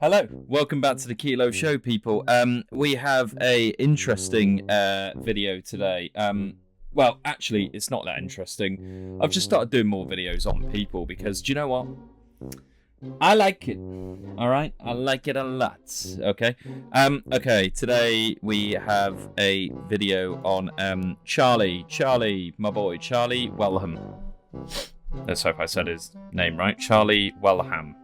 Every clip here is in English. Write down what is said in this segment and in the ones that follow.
Hello, welcome back to the Kelow Show, people. We have a interesting video today. Well, actually, it's not that interesting. I've just started doing more videos on people because, do you know what? I like it. All right, I like it a lot. Okay. Okay. Today we have a video on Charlie, my boy, Charlie Welham. Let's hope I said his name right. Charlie Welham.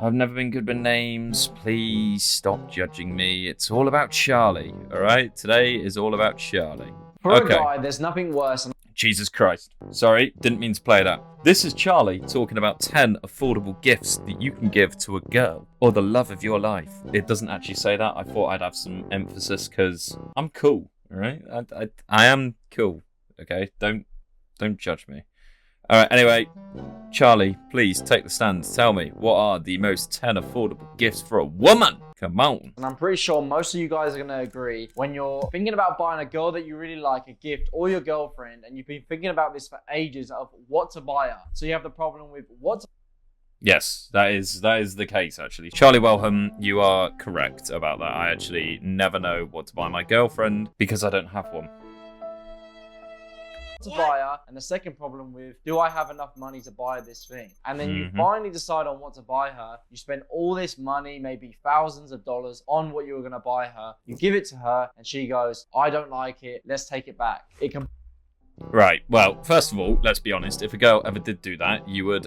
I've never been good with names. Please stop judging me. It's all about Charlie, all right? Today is all about Charlie. For a guy, there's nothing worse. Jesus Christ. Sorry, didn't mean to play that. This is Charlie talking about 10 affordable gifts that you can give to a girl or the love of your life. It doesn't actually say that. I thought I'd have some emphasis because I'm cool, all right? I am cool, okay? Don't judge me. All right, anyway, Charlie, please take the stand. Tell me, what are the most 10 affordable gifts for a woman? Come on. And I'm pretty sure most of you guys are going to agree, when you're thinking about buying a girl that you really like a gift or your girlfriend, and you've been thinking about this for ages of what to buy her. So you have the problem with what to... Yes, that is the case, actually. Charlie Welham, you are correct about that. I actually never know what to buy my girlfriend because I don't have one. To buy her, and the second problem with, do I have enough money to buy this thing? And then you finally decide on what to buy her. You spend all this money, maybe thousands of dollars, on what you were going to buy her. You give it to her and she goes, I don't like it, let's take it back. It can... Right, well, first of all, let's be honest, if a girl ever did do that, you would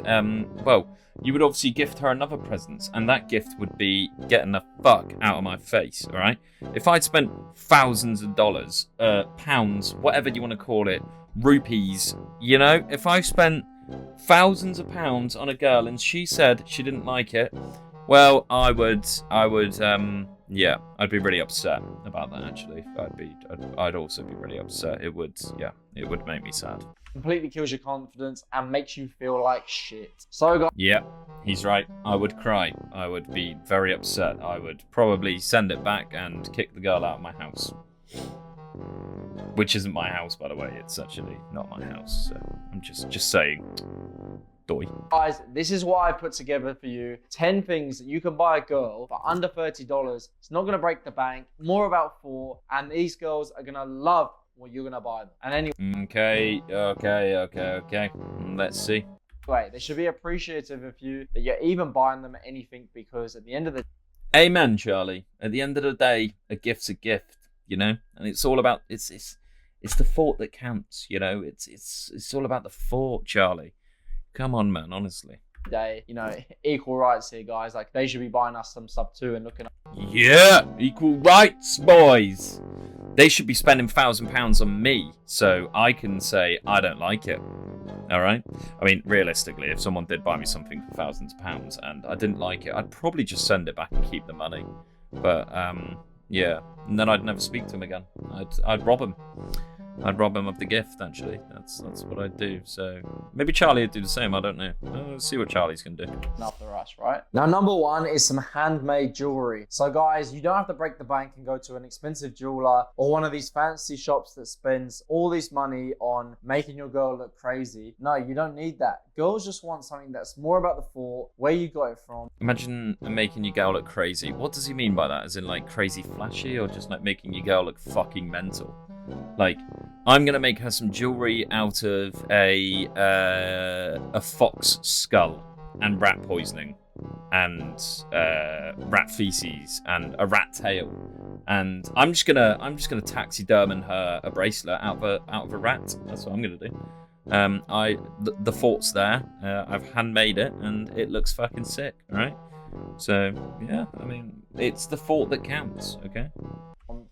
you would obviously gift her another present, and that gift would be getting the fuck out of my face, alright? If I'd spent thousands of dollars, pounds, whatever you want to call it, rupees, you know, if I spent thousands of pounds on a girl and she said she didn't like it, well, I'd be really upset about that, actually. I'd also be really upset. It would make me sad. Completely kills your confidence and makes you feel like shit. So guys, yeah, he's right. I would cry. I would be very upset. I would probably send it back and kick the girl out of my house. Which isn't my house, by the way. It's actually not my house. So I'm just saying. Doy. Guys, this is what I put together for you. 10 things that you can buy a girl for under $30. It's not going to break the bank. More about 4. And these girls are going to love what you're going to buy them. And anyway. Okay. Let's see. They should be appreciative of you that you're even buying them anything, because at the end of the... Amen, Charlie. At the end of the day, a gift's a gift, you know? And it's all about... It's the thought that counts, you know? It's all about the thought, Charlie. Come on, man, honestly. Day, you know, equal rights here, guys. Like, they should be buying us some stuff too and looking up. Yeah, equal rights, boys. They should be spending £1,000 on me so I can say I don't like it. All right? I mean, realistically, if someone did buy me something for thousands of pounds and I didn't like it, I'd probably just send it back and keep the money. But, yeah. And then I'd never speak to him again. I'd rob him. I'd rob him of the gift, actually. That's what I'd do. So maybe Charlie would do the same. I don't know. Let's see what Charlie's going to do. Enough for us, right? Now, number 1 is some handmade jewelry. So, guys, you don't have to break the bank and go to an expensive jeweler or one of these fancy shops that spends all this money on making your girl look crazy. No, you don't need that. Girls just want something that's more about the thought, where you got it from. Imagine making your girl look crazy. What does he mean by that? As in, like, crazy flashy, or just, like, making your girl look fucking mental? Like, I'm gonna make her some jewelry out of a fox skull and rat poisoning and rat feces and a rat tail, and I'm just gonna taxiderm her a bracelet out of a rat. That's what I'm gonna do. The thought's there. I've handmade it and it looks fucking sick. All right. So yeah, I mean, it's the thought that counts. Okay.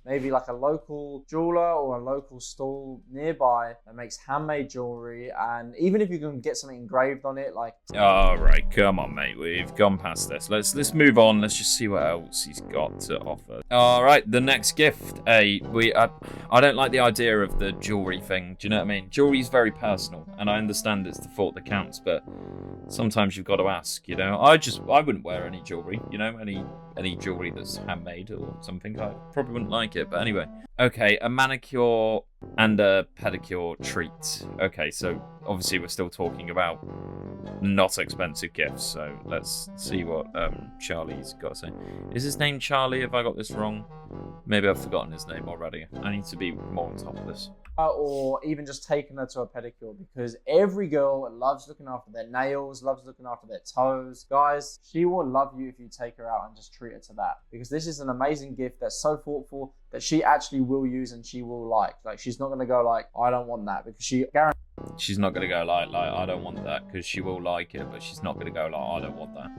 Maybe like a local jeweler or a local stall nearby that makes handmade jewelry, and even if you can get something engraved on it, like... All right, come on, mate. We've gone past this. Let's move on. Let's just see what else he's got to offer. All right, the next gift. I don't like the idea of the jewelry thing. Do you know what I mean? Jewelry is very personal, and I understand it's the thought that counts, but sometimes you've got to ask. You know, I wouldn't wear any jewelry. You know, any jewelry that's handmade or something. I probably wouldn't like it. But anyway, okay, a manicure and a pedicure treat. Okay, so obviously we're still talking about not expensive gifts. So let's see what Charlie's got to say. Is his name Charlie? Have I got this wrong? Maybe I've forgotten his name already. I need to be more on top of this. Or even just taking her to a pedicure, because every girl loves looking after their nails, loves looking after their toes. Guys, she will love you if you take her out and just treat her to that, because this is an amazing gift that's so thoughtful that she actually will use and she will like. Like, she's not going to go like, I don't want that, because she's not going to go like I don't want that, because she will like it, but she's not going to go like, I don't want that.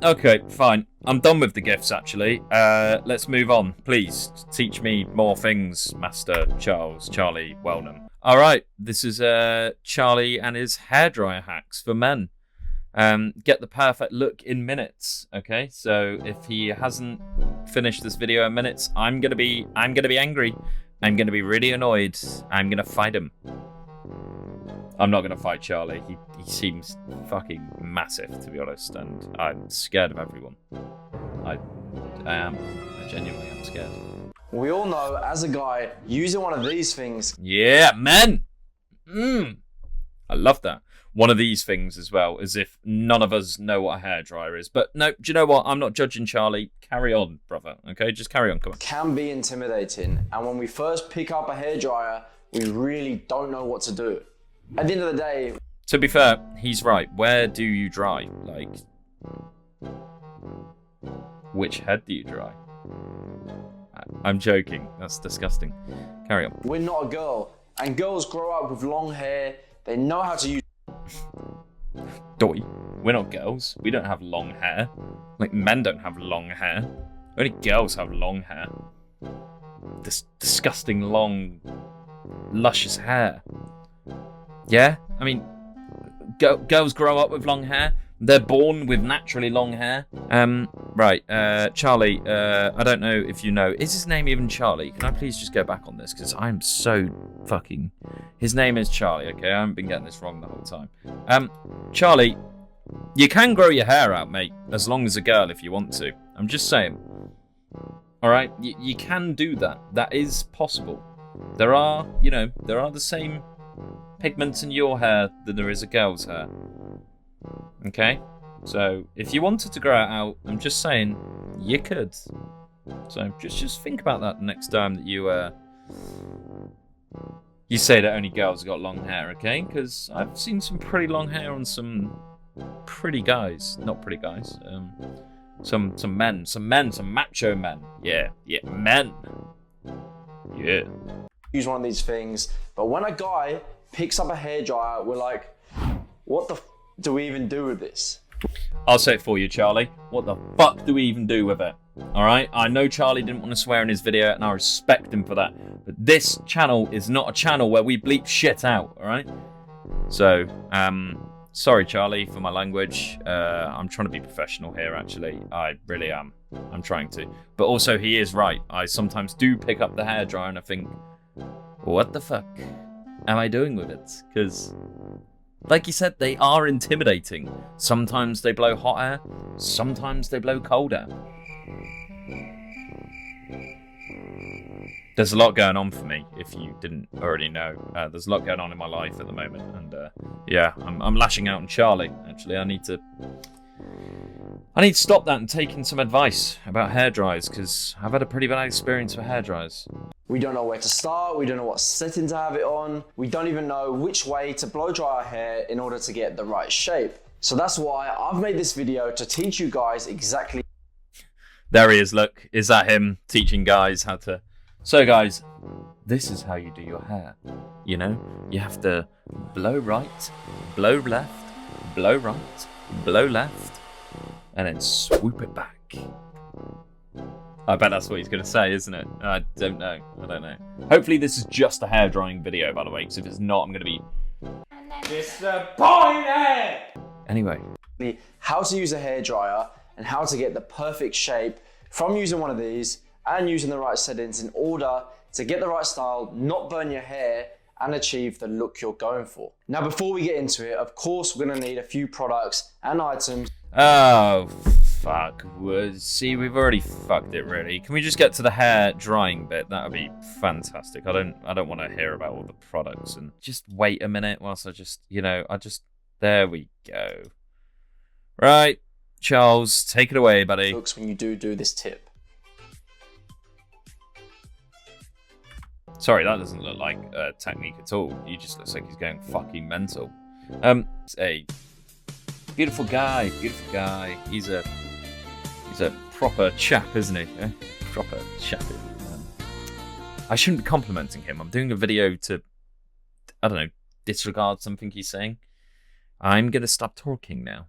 Okay, fine. I'm done with the gifts, actually. Let's move on. Please teach me more things, Master Charlie Welham. All right, this is Charlie and his hairdryer hacks for men. Get the perfect look in minutes. Okay, so if he hasn't finished this video in minutes, I'm gonna be angry. I'm gonna be really annoyed. I'm gonna fight him. I'm not going to fight Charlie. He seems fucking massive, to be honest, and I'm scared of everyone. I am. I genuinely am scared. We all know, as a guy, using one of these things... Yeah, men! I love that. One of these things as well, as if none of us know what a hairdryer is. But no, do you know what? I'm not judging Charlie. Carry on, brother. Okay, just carry on. Come on. Can be intimidating, and when we first pick up a hairdryer, we really don't know what to do. At the end of the day... To be fair, he's right. Where do you dry? Like, which head do you dry? I'm joking. That's disgusting. Carry on. We're not a girl. And girls grow up with long hair. They know how to use... Doi. We're not girls. We don't have long hair. Like, men don't have long hair. Only girls have long hair. This disgusting, long, luscious hair. Yeah, I mean, girls grow up with long hair. They're born with naturally long hair. Right, Charlie, I don't know if you know. Is his name even Charlie? Can I please just go back on this? Because I'm so fucking... His name is Charlie, okay? I haven't been getting this wrong the whole time. Charlie, you can grow your hair out, mate, as long as a girl if you want to. I'm just saying. Alright, you can do that. That is possible. There are the same pigments in your hair than there is a girl's hair. Okay? So, if you wanted to grow it out, I'm just saying, you could. So, just think about that the next time that you say that only girls have got long hair, okay? Because I've seen some pretty long hair on some pretty guys. Not pretty guys. Some men. Some macho men. Yeah, men. Yeah. Use one of these things, but when a guy picks up a hairdryer, we're like, what the f do we even do with this? I'll say it for you, Charlie. What the fuck do we even do with it? Alright? I know Charlie didn't want to swear in his video, and I respect him for that. But this channel is not a channel where we bleep shit out, alright? So, sorry, Charlie, for my language. I'm trying to be professional here, actually. I really am. I'm trying to. But also, he is right. I sometimes do pick up the hairdryer and I think, what the fuck am I doing with it? Because, like you said, they are intimidating. Sometimes they blow hot air, sometimes they blow cold air. There's a lot going on for me, if you didn't already know. There's a lot going on in my life at the moment, and yeah, I'm lashing out on Charlie, actually. I need to stop that and take in some advice about hairdryers, because I've had a pretty bad experience with hairdryers. We don't know where to start, we don't know what setting to have it on, we don't even know which way to blow dry our hair in order to get the right shape. So that's why I've made this video to teach you guys exactly... There he is, look. Is that him teaching guys how to... So guys, this is how you do your hair. You know, you have to blow right, blow left, blow right, blow left, and then swoop it back. I bet that's what he's going to say, isn't it? I don't know. Hopefully this is just a hair drying video, by the way, because if it's not, I'm going to be disappointed! Anyway. How to use a hairdryer and how to get the perfect shape from using one of these and using the right settings in order to get the right style, not burn your hair, and achieve the look you're going for. Now, before we get into it, of course, we're going to need a few products and items. Oh, fuck. See, we've already fucked it, really. Can we just get to the hair drying bit? That would be fantastic. I don't want to hear about all the products and just wait a minute whilst I just There we go. Right, Charles, take it away, buddy. Looks when you do this tip. Sorry, that doesn't look like a technique at all. He just looks like he's going fucking mental. It's a beautiful guy, He's a proper chap, isn't he? Eh? Proper chappy. I shouldn't be complimenting him. I'm doing a video to, I don't know, disregard something he's saying. I'm gonna stop talking now.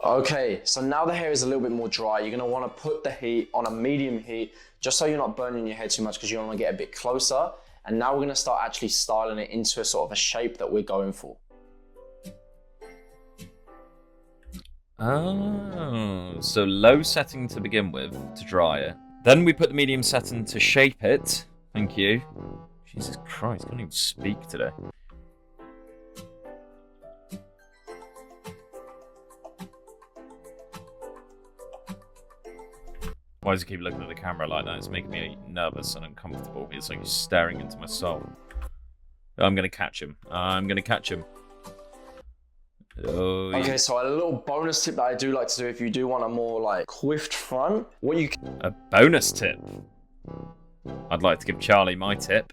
Okay, so now the hair is a little bit more dry. You're gonna wanna put the heat on a medium heat, just so you're not burning your hair too much because you wanna get a bit closer. And now we're gonna start actually styling it into a sort of a shape that we're going for. Oh, so low setting to begin with, to dry it. Then we put the medium setting to shape it. Thank you. Jesus Christ, I can't even speak today. Why does he keep looking at the camera like that? It's making me nervous and uncomfortable. It's like he's staring into my soul. I'm gonna catch him. Oh, yeah. Okay, so a little bonus tip that I do like to do if you do want a more like coiffed front, A bonus tip? I'd like to give Charlie my tip.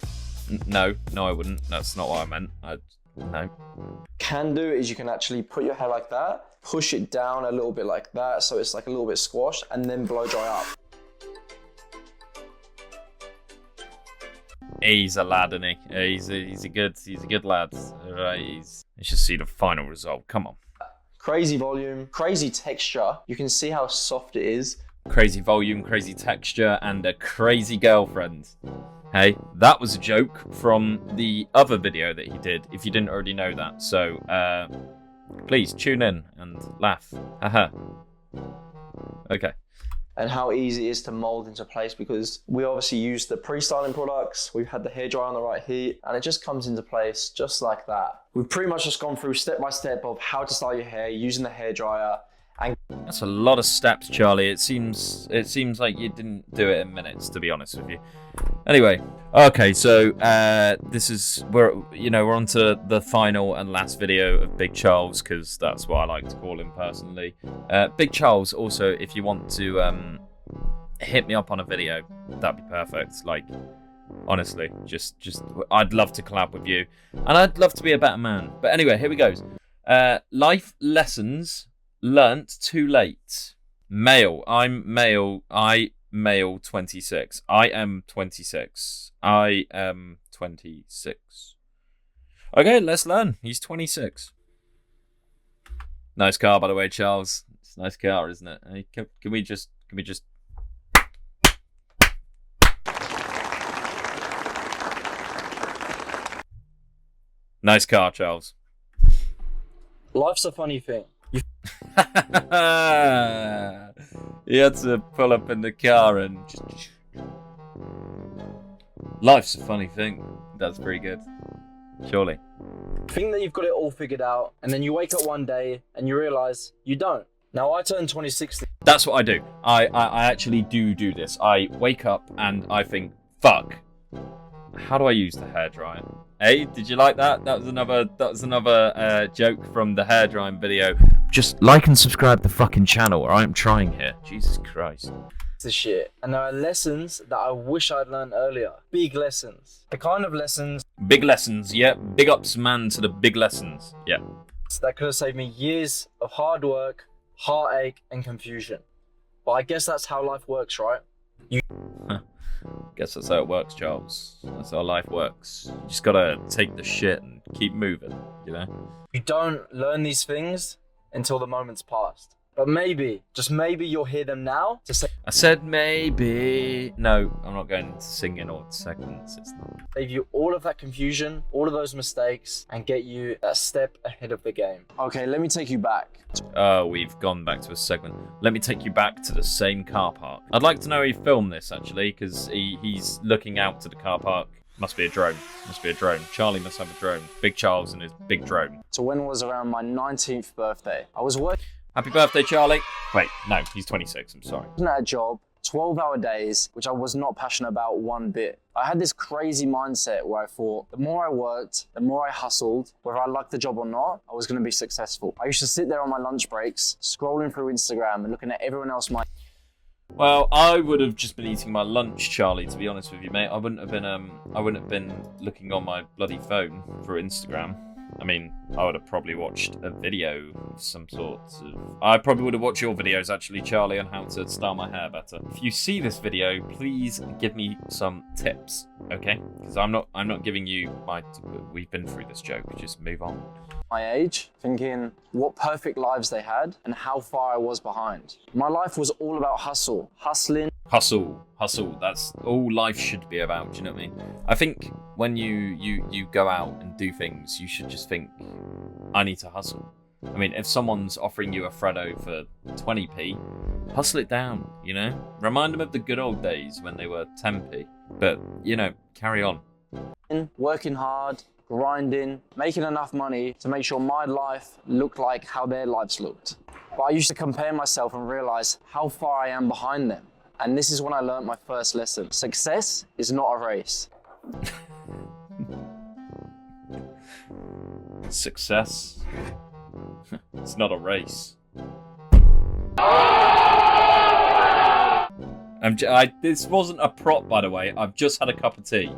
No, I wouldn't. That's not what I meant. No. Can do is you can actually put your hair like that, push it down a little bit like that, so it's like a little bit squashed, and then blow dry up. He's a lad, isn't he? He's a good lad. Right, let's just see the final result. Come on. Crazy volume, crazy texture. You can see how soft it is. Crazy volume, crazy texture, and a crazy girlfriend. Hey, that was a joke from the other video that he did, if you didn't already know that. So, please tune in and laugh. Haha. Okay. And how easy it is to mold into place because we obviously use the pre-styling products, we've had the hairdryer on the right heat, and it just comes into place just like that. We've pretty much just gone through step by step of how to style your hair using the hairdryer. And that's a lot of steps, Charlie. It seems like you didn't do it in minutes, to be honest with you. Anyway, okay, so we're on to the final and last video of Big Charles, because that's what I like to call him personally. Big Charles, also, if you want to hit me up on a video, that'd be perfect. Like, honestly, just I'd love to collab with you, and I'd love to be a better man. But anyway, here we go. Life lessons learnt too late. Male. I'm male. Male 26. I am 26. I am 26. Okay, let's learn. He's 26. Nice car, by the way, Charles. It's a nice car, isn't it? Hey, can we just... Nice car, Charles. life's a funny thing. He had to pull up in the car and life's a funny thing. That's pretty good. Surely. Think that you've got it all figured out, and then you wake up one day and you realise you don't. Now, I turned 26. That's what I do. I actually do this. I wake up and I think, fuck, how do I use the hairdryer? Hey, did you like that? That was another joke from the hairdrying video. Just like and subscribe to the fucking channel, or I'm trying here. Jesus Christ. This shit. And there are lessons that I wish I'd learned earlier. Big lessons. The kind of lessons. Big lessons, yeah. Big ups, man, to the big lessons. Yeah. That could have saved me years of hard work, heartache, and confusion. But I guess that's how life works, right? Guess that's how it works, Charles. That's how life works. You just gotta take the shit and keep moving, you know? You don't learn these things until the moment's passed. But maybe, just maybe you'll hear them now to say... I said maybe... No, I'm not going into singing or segments. It's not. Save you all of that confusion, all of those mistakes, and get you that step ahead of the game. Okay, let me take you back. Oh, we've gone back to a segment. Let me take you back to the same car park. I'd like to know he filmed this, actually, because he's looking out to the car park. Must be a drone. Must be a drone. Charlie must have a drone. Big Charles and his big drone. So when it was around my 19th birthday, I was working... Happy birthday, Charlie. Wait, no, he's 26, I'm sorry. At a job 12-hour days, which I was not passionate about one bit. I had this crazy mindset where I thought the more I worked, the more I hustled, whether I liked the job or not, I was going to be successful. I used to sit there on my lunch breaks, scrolling through Instagram and looking at everyone else Well, I would have just been eating my lunch, Charlie, to be honest with you, mate. I wouldn't have been looking on my bloody phone through Instagram. I mean, I would have probably watched a video of some sort of... I probably would have watched your videos, actually, Charlie, on how to style my hair better. If you see this video, please give me some tips, okay? Because I'm not giving you my... We've been through this joke. Just move on. My age, thinking what perfect lives they had and how far I was behind. My life was all about hustling. Hustle. That's all life should be about. Do you know what I mean? I think when you go out and do things, you should just think, I need to hustle. I mean, if someone's offering you a Freddo for 20p, hustle it down, you know? Remind them of the good old days when they were 10p. But, you know, carry on. Working hard, grinding, making enough money to make sure my life looked like how their lives looked. But I used to compare myself and realize how far I am behind them. And this is when I learned my first lesson. Success is not a race. Success? It's not a race. This wasn't a prop, by the way. I've just had a cup of tea.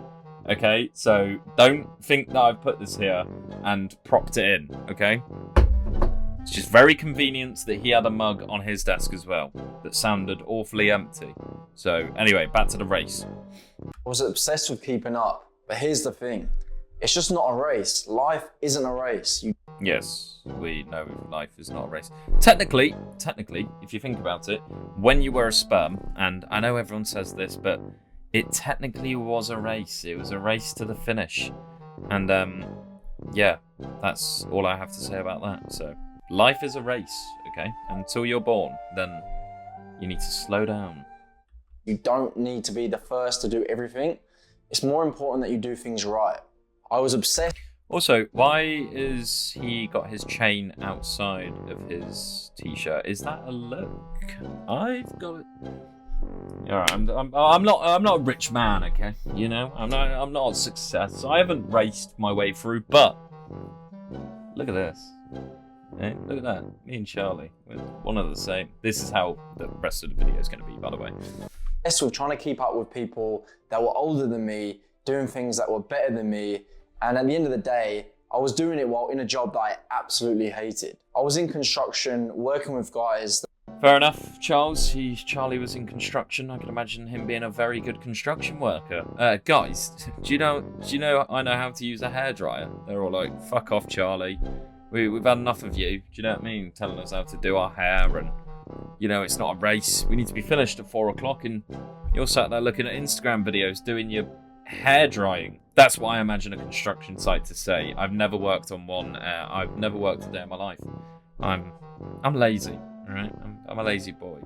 Okay, so don't think that I've put this here and propped it in, okay? It's just very convenient that he had a mug on his desk as well that sounded awfully empty. So anyway, back to the race. I was obsessed with keeping up, but here's the thing. It's just not a race. Life isn't a race. Yes, we know life is not a race. Technically, if you think about it, when you were a sperm, and I know everyone says this, but it technically was a race. It was a race to the finish. And yeah, that's all I have to say about that. So life is a race, okay? Until you're born, then you need to slow down. You don't need to be the first to do everything. It's more important that you do things right. I was obsessed. Also, why is he got his chain outside of his t-shirt? Is that a look? I've got it. Yeah, I'm not a rich man, okay? You know, I'm not a success. I haven't raced my way through, but look at this. Hey, look at that. Me and Charlie, we're one of the same. This is how the rest of the video is going to be, by the way. Yes, we're trying to keep up with people that were older than me, doing things that were better than me. And at the end of the day, I was doing it while in a job that I absolutely hated. I was in construction, working with guys. Fair enough, Charles. Charlie was in construction. I can imagine him being a very good construction worker. Guys, do you know I know how to use a hairdryer? They're all like, fuck off, Charlie. We've had enough of you. Do you know what I mean? Telling us how to do our hair, and you know it's not a race. We need to be finished at 4 o'clock, and you're sat there looking at Instagram videos doing your hair drying. That's what I imagine a construction site to say. I've never worked on one. I've never worked a day in my life. I'm lazy. All right, I'm a lazy boy.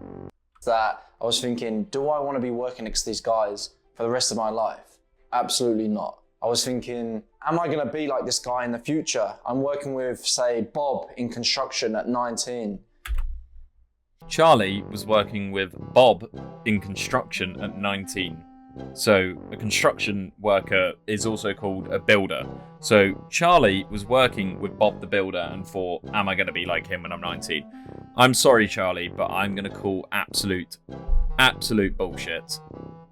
That I was thinking, do I want to be working next to these guys for the rest of my life? Absolutely not. I was thinking, am I going to be like this guy in the future? I'm working with, say, Bob in construction at 19. Charlie was working with Bob in construction at 19. So a construction worker is also called a builder. So Charlie was working with Bob the builder and thought, am I going to be like him when I'm 19? I'm sorry, Charlie, but I'm going to call absolute bullshit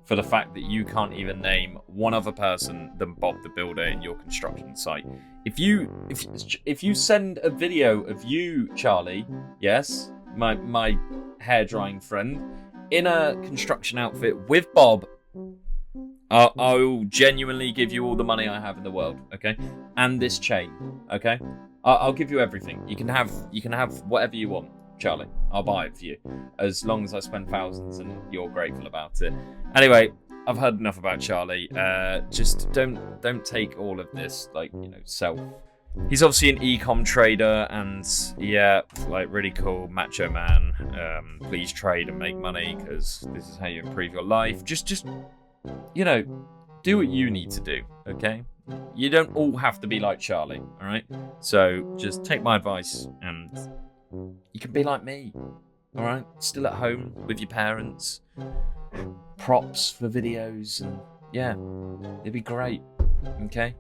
for the fact that you can't even name one other person than Bob the builder in your construction site. If you send a video of you, Charlie, yes, my hair drying friend, in a construction outfit with Bob, I'll genuinely give you all the money I have in the world, okay? And this chain, okay? I'll give you everything. You can have whatever you want, Charlie. I'll buy it for you, as long as I spend thousands and you're grateful about it. Anyway, I've heard enough about Charlie. Just don't take all of this like, you know, self. He's obviously an e-com trader, and yeah, like really cool macho man. Please trade and make money because this is how you improve your life. Just you know, do what you need to do. Okay, you don't all have to be like Charlie. All right, so just take my advice and you can be like me. All right, still at home with your parents, props for videos, and yeah, it'd be great. Okay.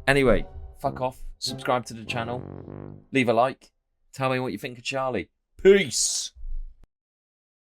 Anyway, fuck off. Subscribe to the channel. Leave a like. Tell me what you think of Charlie. Peace.